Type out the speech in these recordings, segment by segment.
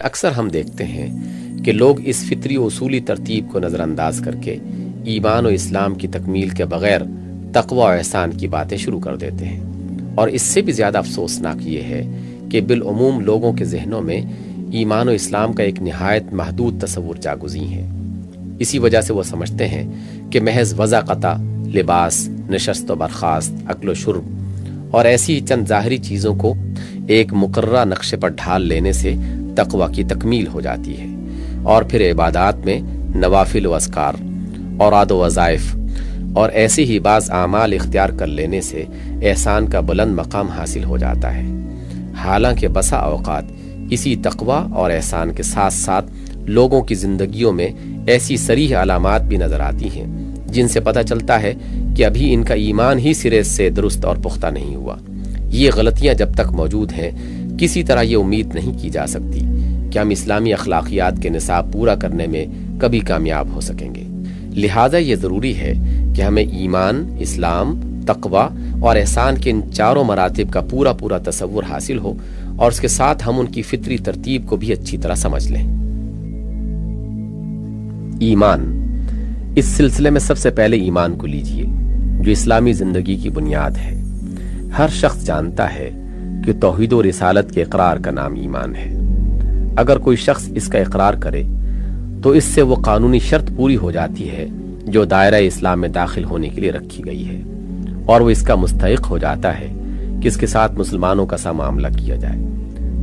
اکثر ہم دیکھتے ہیں کہ لوگ اس فطری و اصولی ترتیب کو نظر انداز کر کے ایمان و اسلام کی تکمیل کے بغیر تقوی و احسان کی باتیں شروع کر دیتے ہیں، اور اس سے بھی زیادہ افسوسناک یہ ہے کہ بالعموم لوگوں کے ذہنوں میں ایمان و اسلام کا ایک نہایت محدود تصور جاگزیں ہے۔ اسی وجہ سے وہ سمجھتے ہیں کہ محض وضع قطع، لباس، نشست و برخاست، اکل و شرب اور ایسی چند ظاہری چیزوں کو ایک مقررہ نقشے پر ڈھال لینے سے تقوی کی تکمیل ہو جاتی ہے، اور پھر عبادات میں نوافل و اذکار، اوراد و وظائف اور ایسے ہی بعض اعمال اختیار کر لینے سے احسان کا بلند مقام حاصل ہو جاتا ہے۔ حالانکہ بسا اوقات اسی تقوی اور احسان کے ساتھ ساتھ لوگوں کی زندگیوں میں ایسی صریح علامات بھی نظر آتی ہیں جن سے پتہ چلتا ہے کہ ابھی ان کا ایمان ہی سرے سے درست اور پختہ نہیں ہوا۔ یہ غلطیاں جب تک موجود ہیں، کسی طرح یہ امید نہیں کی جا سکتی کہ ہم اسلامی اخلاقیات کے نصاب پورا کرنے میں کبھی کامیاب ہو سکیں گے۔ لہٰذا یہ ضروری ہے کہ ہمیں ایمان، اسلام، تقوی اور احسان کے ان چاروں مراتب کا پورا تصور حاصل ہو، اور اس کے ساتھ ہم ان کی فطری ترتیب کو بھی اچھی طرح سمجھ لیں۔ ایمان، اس سلسلے میں سب سے پہلے ایمان کو لیجئے، جو اسلامی زندگی کی بنیاد ہے۔ ہر شخص جانتا ہے کہ توحید و رسالت کے اقرار کا نام ایمان ہے۔ اگر کوئی شخص اس کا اقرار کرے تو اس سے وہ قانونی شرط پوری ہو جاتی ہے جو دائرہ اسلام میں داخل ہونے کے لیے رکھی گئی ہے، اور وہ اس کا مستحق ہو جاتا ہے کہ اس کے ساتھ مسلمانوں کا سا معاملہ کیا جائے۔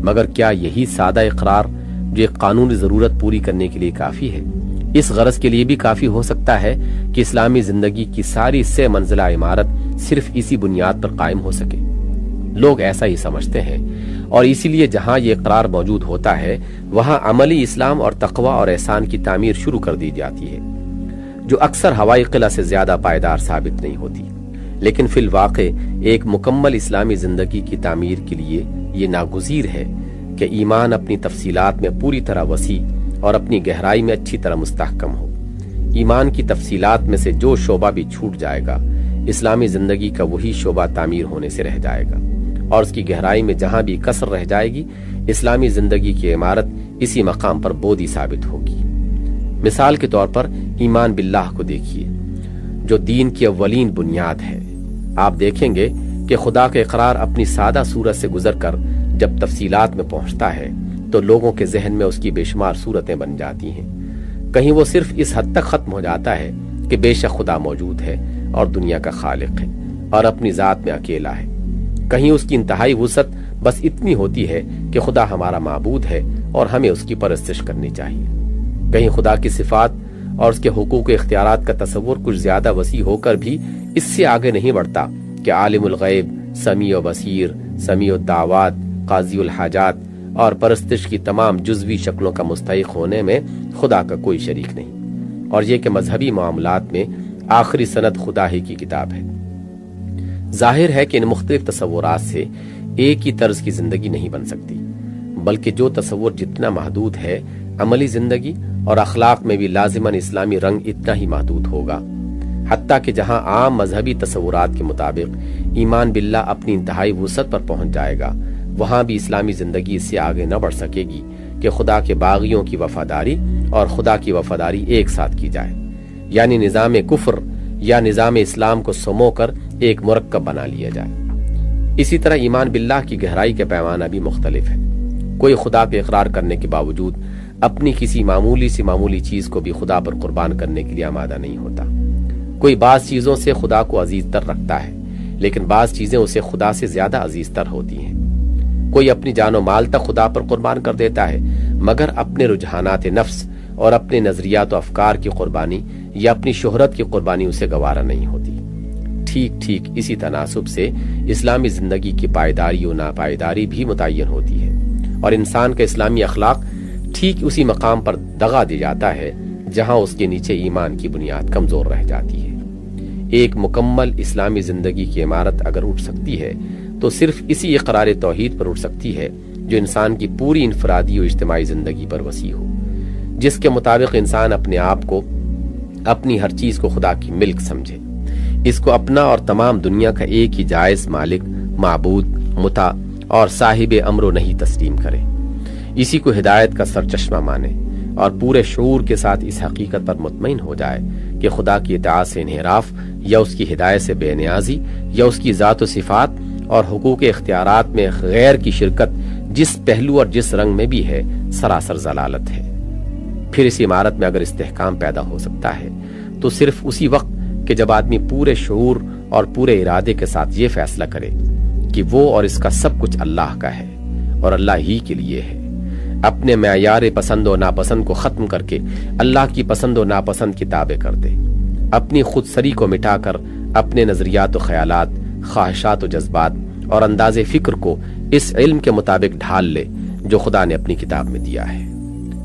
مگر کیا یہی سادہ اقرار جو ایک قانونی ضرورت پوری کرنے کے لیے کافی ہے؟ اس غرض کے لیے بھی کافی ہو سکتا ہے کہ اسلامی زندگی کی ساری 6 منزلہ عمارت صرف اسی بنیاد پر قائم ہو سکے؟ لوگ ایسا ہی سمجھتے ہیں، اور اسی لیے جہاں یہ اقرار موجود ہوتا ہے وہاں عملی اسلام اور تقوی اور احسان کی تعمیر شروع کر دی جاتی ہے، جو اکثر ہوائی قلعہ سے زیادہ پائیدار ثابت نہیں ہوتی۔ لیکن فی الواقع ایک مکمل اسلامی زندگی کی تعمیر کے لیے یہ ناگزیر ہے کہ ایمان اپنی تفصیلات میں پوری طرح وسیع اور اپنی گہرائی میں اچھی طرح مستحکم ہو۔ ایمان کی تفصیلات میں سے جو شعبہ بھی چھوٹ جائے گا، اسلامی زندگی کا وہی شعبہ تعمیر ہونے سے رہ جائے گا، اور اس کی گہرائی میں جہاں بھی کسر رہ جائے گی، اسلامی زندگی کی عمارت اسی مقام پر بودی ثابت ہوگی۔ مثال کے طور پر ایمان باللہ کو دیکھیے، جو دین کی اولین بنیاد ہے۔ آپ دیکھیں گے کہ خدا کا اقرار اپنی سادہ صورت سے گزر کر جب تفصیلات میں پہنچتا ہے تو لوگوں کے ذہن میں اس کی بے شمار صورتیں بن جاتی ہیں۔ کہیں وہ صرف اس حد تک ختم ہو جاتا ہے کہ بے شک خدا موجود ہے اور دنیا کا خالق ہے اور اپنی ذات میں اکیلا ہے۔ کہیں اس کی انتہائی وسعت بس اتنی ہوتی ہے کہ خدا ہمارا معبود ہے اور ہمیں اس کی پرستش کرنی چاہیے۔ کہیں خدا کی صفات اور اس کے حقوق و اختیارات کا تصور کچھ زیادہ وسیع ہو کر بھی اس سے آگے نہیں بڑھتا کہ عالم الغیب، سمیع و بصیر، سمیع الدعوات، قاضی الحاجات اور پرستش کی تمام جزوی شکلوں کا مستحق ہونے میں خدا کا کوئی شریک نہیں، اور یہ کہ مذہبی معاملات میں آخری سند خدا ہی کی کتاب ہے۔ ظاہر ہے کہ ان مختلف تصورات سے ایک ہی طرز کی زندگی نہیں بن سکتی، بلکہ جو تصور جتنا محدود ہے، عملی زندگی اور اخلاق میں بھی لازماً اسلامی رنگ اتنا ہی محدود ہوگا۔ حتیٰ کہ جہاں عام مذہبی تصورات کے مطابق ایمان باللہ اپنی انتہائی وسعت پر پہنچ جائے گا، وہاں بھی اسلامی زندگی اس سے آگے نہ بڑھ سکے گی کہ خدا کے باغیوں کی وفاداری اور خدا کی وفاداری ایک ساتھ کی جائے، یعنی نظام کفر یا نظام اسلام کو سمو کر ایک مرکب بنا لیا جائے۔ اسی طرح ایمان باللہ کی گہرائی کا پیمانہ بھی مختلف ہے۔ کوئی خدا پہ اقرار کرنے کے باوجود اپنی کسی معمولی چیز کو بھی خدا پر قربان کرنے کے لیے آمادہ نہیں ہوتا۔ کوئی بعض چیزوں سے خدا کو عزیز تر رکھتا ہے، لیکن بعض چیزیں اسے خدا سے زیادہ عزیز تر ہوتی ہیں۔ کوئی اپنی جان و مال تک خدا پر قربان کر دیتا ہے، مگر اپنے رجحانات نفس اور اپنے نظریات و افکار کی قربانی یا اپنی شہرت کی قربانی اسے گوارا نہیں ہوتی۔ ٹھیک اسی تناسب سے اسلامی زندگی کی پائیداری و ناپائیداری بھی متعین ہوتی ہے، اور انسان کا اسلامی اخلاق ٹھیک اسی مقام پر دغا دی جاتا ہے جہاں اس کے نیچے ایمان کی بنیاد کمزور رہ جاتی ہے۔ ایک مکمل اسلامی زندگی کی عمارت اگر اٹھ سکتی ہے تو صرف اسی اقرار توحید پر اٹھ سکتی ہے جو انسان کی پوری انفرادی و اجتماعی زندگی پر وسیع ہو، جس کے مطابق انسان اپنے آپ کو، اپنی ہر چیز کو خدا کی ملک سمجھے، اس کو اپنا اور تمام دنیا کا ایک ہی جائز مالک، معبود، مطاع اور صاحب امر و نہی تسلیم کرے۔ اسی کو ہدایت کا سرچشمہ مانے اور پورے شعور کے ساتھ اس حقیقت پر مطمئن ہو جائے کہ خدا کی اطاعت سے انحراف یا اس کی ہدایت سے بے نیازی یا اس کی ذات و صفات اور حقوق اختیارات میں غیر کی شرکت جس پہلو اور جس رنگ میں بھی ہے سراسر ضلالت ہے۔ پھر اس عمارت میں اگر استحکام پیدا ہو سکتا ہے تو صرف اسی وقت کہ جب آدمی پورے شعور اور پورے ارادے کے ساتھ یہ فیصلہ کرے کہ وہ اور اس کا سب کچھ اللہ کا ہے اور اللہ ہی کے لیے ہے، اپنے معیار پسند و ناپسند کو ختم کر کے اللہ کی پسند و ناپسند کی تابع کر دے، اپنی خود سری کو مٹا کر اپنے نظریات و خیالات، خواہشات و جذبات اور انداز فکر کو اس علم کے مطابق ڈھال لے جو خدا نے اپنی کتاب میں دیا ہے،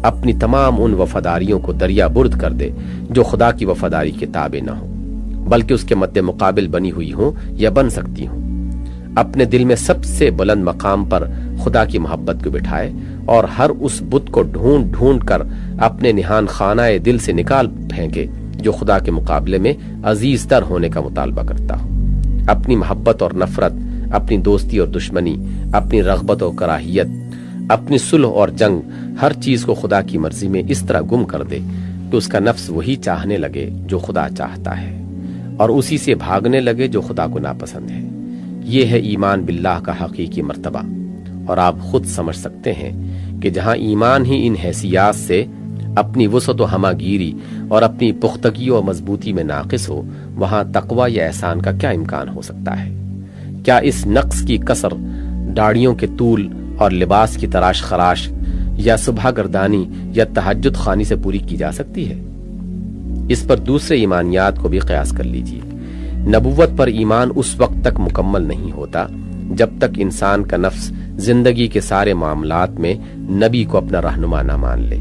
اپنی تمام ان وفاداریوں کو دریا برد کر دے جو خدا کی وفاداری کے تابع نہ ہوں بلکہ اس کے مد مقابل بنی ہوئی ہوں یا بن سکتی ہوں، اپنے دل میں سب سے بلند مقام پر خدا کی محبت کو بٹھائے اور ہر اس بت کو ڈھونڈ ڈھونڈ کر اپنے نہان خانہ دل سے نکال پھینکے جو خدا کے مقابلے میں عزیز تر ہونے کا مطالبہ کرتا ہو، اپنی محبت اور نفرت، اپنی دوستی اور دشمنی، اپنی رغبت اور کراہیت، اپنی صلح اور جنگ، ہر چیز کو خدا کی مرضی میں اس طرح گم کر دے کہ اس کا نفس وہی چاہنے لگے جو خدا چاہتا ہے اور اسی سے بھاگنے لگے جو خدا کو ناپسند ہے۔ یہ ہے ایمان باللہ کا حقیقی مرتبہ، اور آپ خود سمجھ سکتے ہیں کہ جہاں ایمان ہی ان حیثیات سے اپنی وسعت و ہمہ گیری اور اپنی پختگی و مضبوطی میں ناقص ہو، وہاں تقوی یا احسان کا کیا امکان ہو سکتا ہے؟ کیا اس نقص کی کسر داڑھیوں کے طول اور لباس کی تراش خراش یا صبح گردانی یا تہجد خوانی سے پوری کی جا سکتی ہے؟ اس پر دوسرے ایمانیات کو بھی قیاس کر لیجیے۔ نبوت پر ایمان اس وقت تک مکمل نہیں ہوتا جب تک انسان کا نفس زندگی کے سارے معاملات میں نبی کو اپنا رہنما نہ مان لے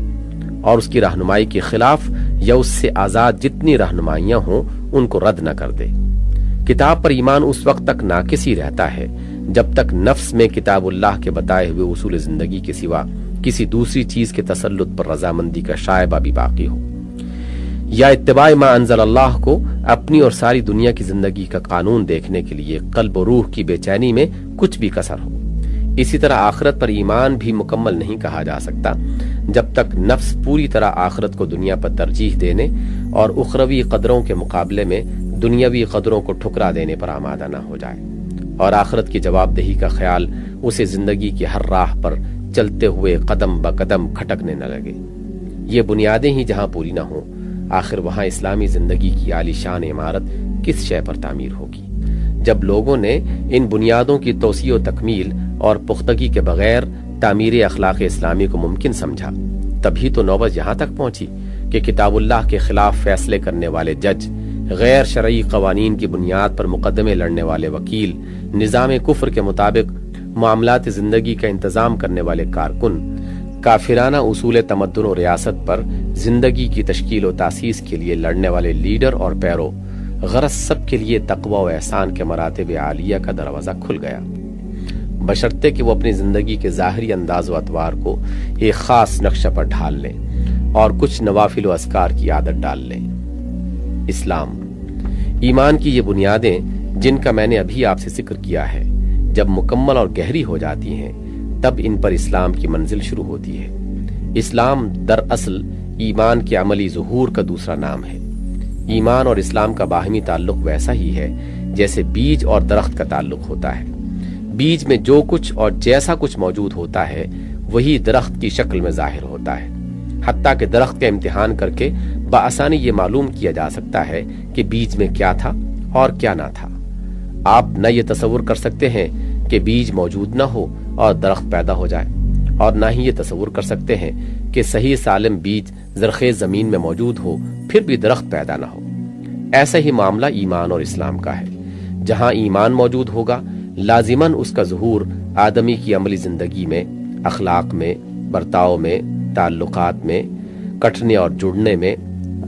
اور اس کی رہنمائی کے خلاف یا اس سے آزاد جتنی رہنمائیاں ہوں ان کو رد نہ کر دے۔ کتاب پر ایمان اس وقت تک ناقص ہی رہتا ہے جب تک نفس میں کتاب اللہ کے بتائے ہوئے اصول زندگی کے سوا کسی دوسری چیز کے تسلط پر رضامندی کا شائبہ بھی باقی ہو، یا اتباع ما انزل اللہ کو اپنی اور ساری دنیا کی زندگی کا قانون دیکھنے کے لیے قلب و روح کی بے چینی میں کچھ بھی کسر ہو۔ اسی طرح آخرت پر ایمان بھی مکمل نہیں کہا جا سکتا جب تک نفس پوری طرح آخرت کو دنیا پر ترجیح دینے اور اخروی قدروں کے مقابلے میں دنیاوی قدروں کو ٹھکرا دینے پر آمادہ نہ ہو جائے اور آخرت کی جواب دہی کا خیال اسے زندگی کی ہر راہ پر چلتے ہوئے قدم بقدم کھٹکنے نہ لگے۔ یہ بنیادیں ہی جہاں پوری نہ ہوں، آخر وہاں اسلامی زندگی کی عالی شان عمارت کس شے پر تعمیر ہوگی؟ جب لوگوں نے ان بنیادوں کی توسیع و تکمیل اور پختگی کے بغیر تعمیر اخلاق اسلامی کو ممکن سمجھا، تبھی تو نوبت یہاں تک پہنچی کہ کتاب اللہ کے خلاف فیصلے کرنے والے جج، غیر شرعی قوانین کی بنیاد پر مقدمے لڑنے والے وکیل، نظام کفر کے مطابق معاملات زندگی کا انتظام کرنے والے کارکن، کافرانہ اصول تمدن و ریاست پر زندگی کی تشکیل و تاسیس کے لیے لڑنے والے لیڈر اور پیرو، غرض سب کے لیے تقوی و احسان کے مراتب عالیہ کا دروازہ کھل گیا، بشرطے کہ وہ اپنی زندگی کے ظاہری انداز و اطوار کو ایک خاص نقشہ پر ڈھال لیں اور کچھ نوافل و اذکار کی عادت ڈال لیں۔ اسلام، ایمان کی یہ بنیادیں جن کا میں نے ابھی آپ سے ذکر کیا ہے، جب مکمل اور گہری ہو جاتی ہیں تب ان پر اسلام کی منزل شروع ہوتی ہے۔ اسلام دراصل ایمان کے عملی ظہور کا دوسرا نام ہے۔ ایمان اور اسلام کا باہمی تعلق ویسا ہی ہے جیسے بیج اور درخت کا تعلق ہوتا ہے۔ بیج میں جو کچھ اور جیسا کچھ موجود ہوتا ہے وہی درخت کی شکل میں ظاہر ہوتا ہے، حتیٰ کہ درخت کا امتحان کر کے بآسانی یہ معلوم کیا جا سکتا ہے کہ بیج میں کیا تھا اور کیا نہ تھا۔ آپ نہ یہ تصور کر سکتے ہیں کہ بیج موجود نہ ہو اور درخت پیدا ہو جائے، اور نہ ہی یہ تصور کر سکتے ہیں کہ صحیح سالم بیج زرخیز زمین میں موجود ہو پھر بھی درخت پیدا نہ ہو۔ ایسا ہی معاملہ ایمان اور اسلام کا ہے۔ جہاں ایمان موجود ہوگا لازماً اس کا ظہور آدمی کی عملی زندگی میں، اخلاق میں، برتاؤ میں، تعلقات میں، کٹنے اور جڑنے میں،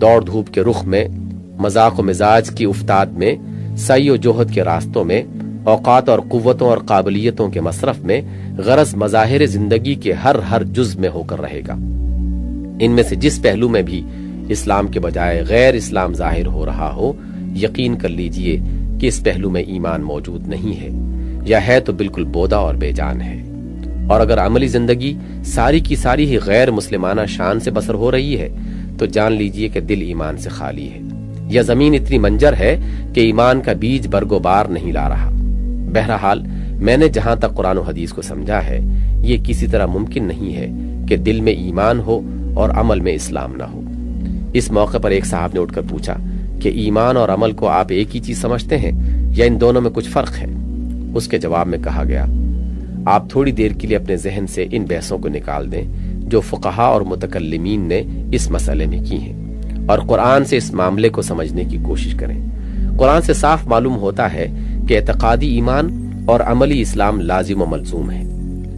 دوڑ دھوپ کے رخ میں، مذاق و مزاج کی افتاد میں، سعی و جہد کے راستوں میں، اوقات اور قوتوں اور قابلیتوں کے مصرف میں، غرض مظاہر زندگی کے ہر جز میں ہو کر رہے گا۔ ان میں سے جس پہلو میں بھی اسلام کے بجائے غیر اسلام ظاہر ہو رہا ہو، یقین کر لیجئے کہ اس پہلو میں ایمان موجود نہیں ہے، یا ہے تو بالکل بودا اور بے جان ہے۔ اور اگر عملی زندگی ساری کی ساری ہی غیر مسلمانہ شان سے بسر ہو رہی ہے تو جان لیجئے کہ دل ایمان سے خالی ہے، یا زمین اتنی منجر ہے کہ ایمان کا بیج برگ و بار نہیں لا رہا۔ بہرحال میں نے جہاں تک قرآن و حدیث کو سمجھا ہے، یہ کسی طرح ممکن نہیں ہے کہ دل میں ایمان ہو اور عمل میں اسلام نہ ہو۔ اس موقع پر ایک صاحب نے اٹھ کر پوچھا کہ ایمان اور عمل کو آپ ایک ہی چیز سمجھتے ہیں یا ان دونوں میں کچھ فرق ہے؟ اس کے جواب میں کہا گیا، آپ تھوڑی دیر کے لیے اپنے ذہن سے ان بحثوں کو نکال دیں جو فقہا اور متکلمین نے اس مسئلے میں کی ہیں، اور قرآن سے اس معاملے کو سمجھنے کی کوشش کریں۔ قرآن سے صاف معلوم ہوتا ہے کہ اعتقادی ایمان اور عملی اسلام لازم و ملزوم ہے۔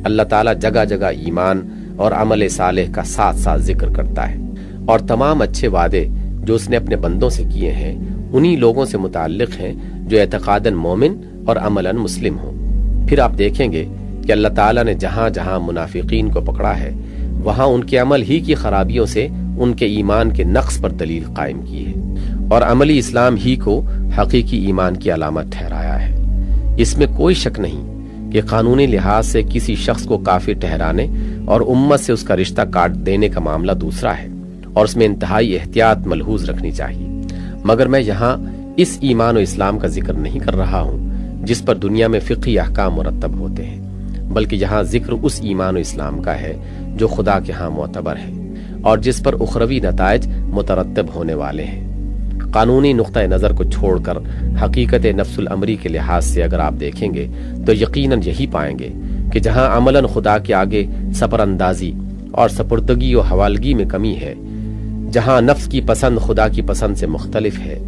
اللہ تعالیٰ جگہ جگہ ایمان اور عمل صالح کا ساتھ ساتھ ذکر کرتا ہے، اور تمام اچھے وعدے جو اس نے اپنے بندوں سے کیے ہیں انہی لوگوں سے متعلق ہیں جو اعتقاداً مومن اور عملاً مسلم ہوں۔ پھر آپ دیکھیں گے کہ اللہ تعالیٰ نے جہاں جہاں منافقین کو پکڑا ہے وہاں ان کے عمل ہی کی خرابیوں سے ان کے ایمان کے نقص پر دلیل قائم کی ہے، اور عملی اسلام ہی کو حقیقی ایمان کی علامت ٹھہرایا ہے۔ اس میں کوئی شک نہیں کہ قانونی لحاظ سے کسی شخص کو کافر ٹھہرانے اور امت سے اس کا رشتہ کاٹ دینے کا معاملہ دوسرا ہے، اور اس میں انتہائی احتیاط ملحوظ رکھنی چاہیے، مگر میں یہاں اس ایمان و اسلام کا ذکر نہیں کر رہا ہوں جس پر دنیا میں فقہی احکام مرتب ہوتے ہیں، بلکہ یہاں ذکر اس ایمان و اسلام کا ہے جو خدا کے ہاں معتبر ہے اور جس پر اخروی نتائج مترتب ہونے والے ہیں۔ قانونی نقطہ نظر کو چھوڑ کر حقیقت نفس الامری کے لحاظ سے اگر آپ دیکھیں گے تو یقیناً یہی پائیں گے کہ جہاں عملاً خدا کے آگے سپر اندازی اور سپردگی و حوالگی میں کمی ہے، جہاں نفس کی پسند خدا کی پسند سے مختلف ہے،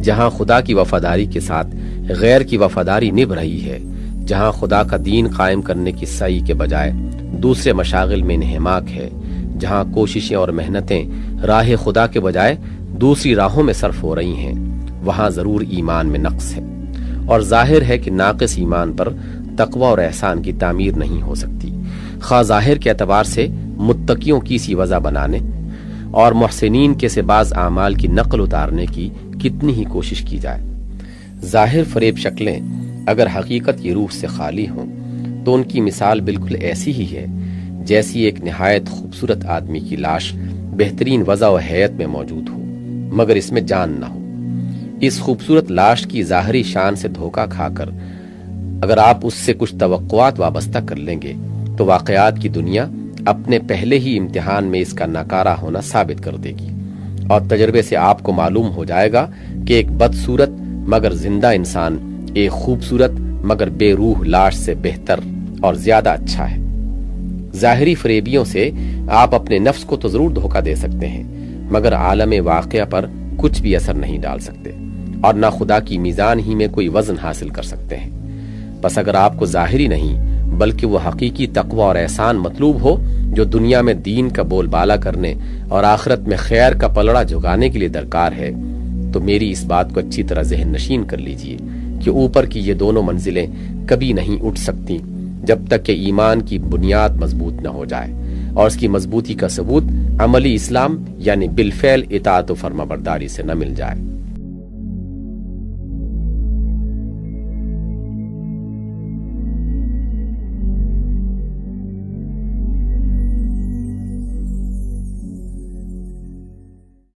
جہاں خدا کی وفاداری کے ساتھ غیر کی وفاداری نبھ رہی ہے، جہاں خدا کا دین قائم کرنے کی سعی کے بجائے دوسرے مشاغل میں انہماک ہے، جہاں کوششیں اور محنتیں راہ خدا کے بجائے دوسری راہوں میں صرف ہو رہی ہیں، وہاں ضرور ایمان میں نقص ہے، اور ظاہر ہے کہ ناقص ایمان پر تقوی اور احسان کی تعمیر نہیں ہو سکتی، خواہ ظاہر کے اعتبار سے متقیوں کی سی وضع بنانے اور محسنین کے سے بعض اعمال کی نقل اتارنے کی کتنی ہی کوشش کی جائے۔ ظاہر فریب شکلیں اگر حقیقت کی روح سے خالی ہوں تو ان کی مثال بالکل ایسی ہی ہے جیسی ایک نہایت خوبصورت آدمی کی لاش بہترین وضع و حیت میں موجود ہو مگر اس میں جان نہ ہو۔ اس خوبصورت لاش کی ظاہری شان سے دھوکہ کھا کر اگر آپ اس سے کچھ توقعات وابستہ کر لیں گے تو واقعات کی دنیا اپنے پہلے ہی امتحان میں اس کا ناکارہ ہونا ثابت کر دے گی، اور تجربے سے آپ کو معلوم ہو جائے گا کہ ایک بدصورت مگر زندہ انسان ایک خوبصورت مگر بے روح لاش سے بہتر اور زیادہ اچھا ہے۔ ظاہری فریبیوں سے آپ اپنے نفس کو تو ضرور دھوکہ دے سکتے ہیں مگر عالم واقعہ پر کچھ بھی اثر نہیں ڈال سکتے، اور نہ خدا کی میزان ہی میں کوئی وزن حاصل کر سکتے ہیں۔ بس اگر آپ کو ظاہری نہیں بلکہ وہ حقیقی تقوی اور احسان مطلوب ہو جو دنیا میں دین کا بول بالا کرنے اور آخرت میں خیر کا پلڑا جھکانے کے لیے درکار ہے، تو میری اس بات کو اچھی طرح ذہن نشین کر لیجئے کہ اوپر کی یہ دونوں منزلیں کبھی نہیں اٹھ سکتی جب تک کہ ایمان کی بنیاد مضبوط نہ ہو جائے، اور اس کی مضبوطی کا ثبوت عملی اسلام یعنی بالفعل اطاعت و فرما برداری سے نہ مل جائے۔